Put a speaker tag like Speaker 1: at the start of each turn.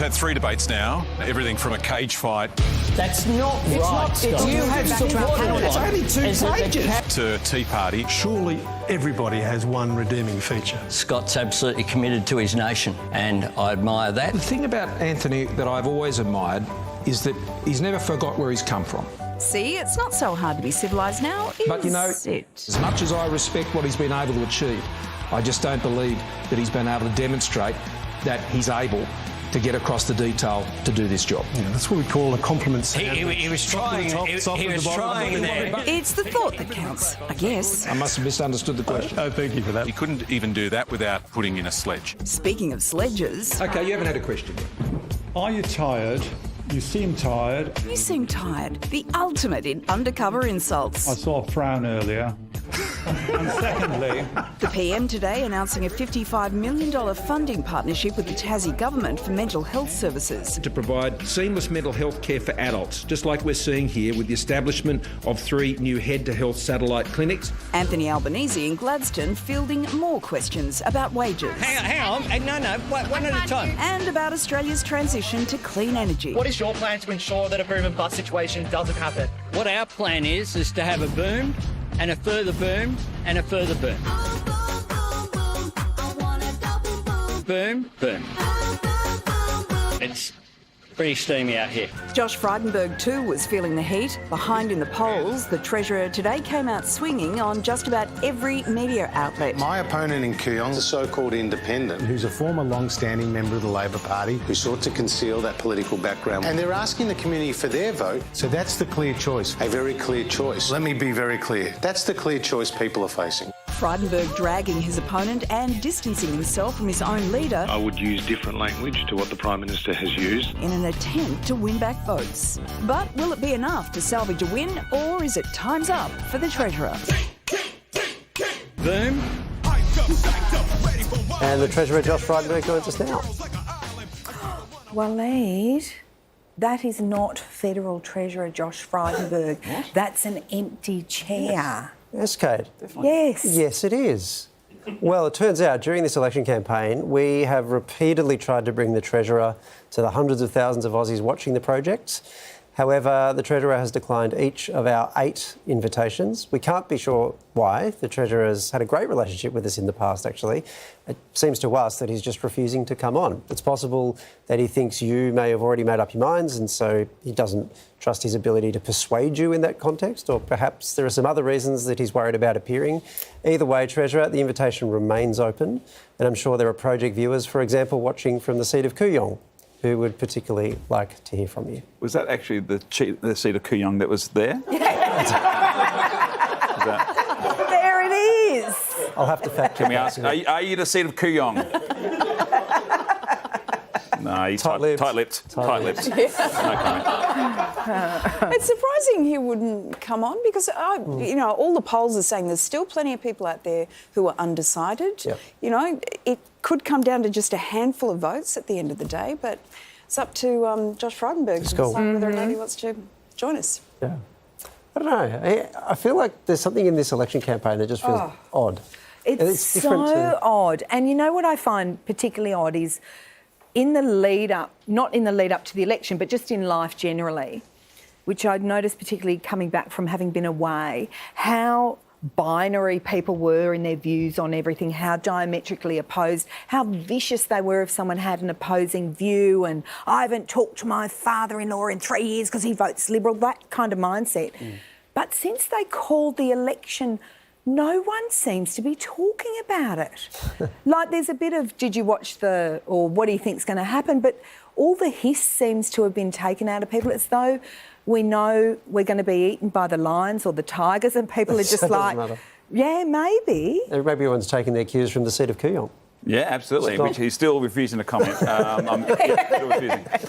Speaker 1: had 3 debates now, everything from a cage fight
Speaker 2: That's not right, Scott.
Speaker 3: You have supported it's only 2 pages.
Speaker 1: to Tea Party.
Speaker 4: Surely everybody has one redeeming feature.
Speaker 2: Scott's absolutely committed to his nation, and I admire that.
Speaker 5: The thing about Anthony that I've always admired is that he's never forgot where he's come from.
Speaker 6: See, it's not so hard to be civilised now, is
Speaker 5: But, you know,
Speaker 6: it?
Speaker 5: as much as I respect what he's been able to achieve, I just don't believe that he's been able to demonstrate that he's able to get across the detail to do this job.
Speaker 4: Yeah, that's what we call a compliment sandwich.
Speaker 2: He was trying. He was trying there.
Speaker 6: It's the thought that counts, I guess.
Speaker 5: I must have misunderstood the question.
Speaker 4: Oh, thank you for that.
Speaker 1: You couldn't even do that without putting in a sledge.
Speaker 6: Speaking of sledges,
Speaker 5: OK, you haven't had a question yet.
Speaker 7: Are you tired? You seem tired.
Speaker 6: you seem tired. The ultimate in undercover
Speaker 7: I
Speaker 6: insults.
Speaker 7: saw a frown earlier. And secondly,
Speaker 6: The PM today announcing a $55 million funding partnership with the Tassie government for mental health services.
Speaker 5: To provide seamless mental health care for adults, just like we're seeing here with the establishment of 3 new head-to-health satellite clinics.
Speaker 6: Anthony Albanese in Gladstone fielding more questions about wages.
Speaker 2: Hang on. No. One at a time.
Speaker 6: And about Australia's transition to clean energy.
Speaker 8: What is your plan to ensure that a boom and bust situation doesn't happen?
Speaker 2: What our plan is to have a boom and a further boom and a further boom. Boom, boom. It's pretty steamy out here.
Speaker 6: Josh Frydenberg too was feeling the heat. Behind in the polls, the Treasurer today came out swinging on just about every media outlet.
Speaker 9: My opponent in Kooyong, the so-called independent,
Speaker 4: Who's a former long-standing member of the Labor Party.
Speaker 9: who sought to conceal that political background. And they're asking the community for their vote,
Speaker 4: So that's the clear choice.
Speaker 9: a very clear choice. Let me be very clear. That's the clear choice people are facing.
Speaker 6: Frydenberg dragging his opponent and distancing himself from his own leader
Speaker 10: I would use different language to what the Prime Minister has used.
Speaker 6: in an attempt to win back votes. But will it be enough to salvage a win, or is it time's up for the Treasurer?
Speaker 2: Boom.
Speaker 11: And the Treasurer, Josh Frydenberg, joins us now.
Speaker 3: Waleed, that is not Federal Treasurer Josh Frydenberg. That's an empty chair.
Speaker 11: Yes, Kate.
Speaker 3: Yes.
Speaker 11: Yes, it is. Well, it turns out during this election campaign, we have repeatedly tried to bring the Treasurer to the hundreds of thousands of Aussies watching the project. However, the Treasurer has declined each of our 8 invitations. We can't be sure why. The Treasurer has had a great relationship with us in the past, actually. It seems to us that he's just refusing to come on. It's possible that he thinks you may have already made up your minds, and so he doesn't trust his ability to persuade you in that context, or perhaps there are some other reasons that he's worried about appearing. Either way, Treasurer, the invitation remains open, and I'm sure there are project viewers, for example, watching from the seat of Kooyong, who would particularly like to hear from you.
Speaker 12: Was that actually the seat of Kooyong that was there?
Speaker 3: There it is.
Speaker 11: I'll have to fact check.
Speaker 12: Can we ask, are you the seat of Kooyong? No, he's tight-lipped. Tight-lipped. No comment.
Speaker 3: It's surprising he wouldn't come on because, you know, all the polls are saying there's still plenty of people out there who are undecided.
Speaker 11: Yep.
Speaker 3: You know, it could come down to just a handful of votes at the end of the day, but it's up to Josh Frydenberg to decide whether or not he wants to join us.
Speaker 11: Yeah. I don't know. I feel like there's something in this election campaign that just feels odd.
Speaker 3: It's
Speaker 11: different
Speaker 3: so odd. And you know what I find particularly odd is in the lead up, not in the lead up to the election, but just in life generally, which I'd noticed particularly coming back from having been away, how binary people were in their views on everything, how diametrically opposed, how vicious they were if someone had an opposing view, and I haven't talked to my father-in-law in 3 years because he votes Liberal, that kind of mindset. But since they called the election, no one seems to be talking about it. Like there's a bit of, did you watch or what do you think's going to happen? But all the hiss seems to have been taken out of people. It's though we know we're going to be eaten by the lions or the tigers, and people are just like, yeah, maybe.
Speaker 11: Maybe everyone's taking their cues from the seat of Kooyong.
Speaker 12: Yeah, absolutely. Which he's still refusing to comment. Still refusing.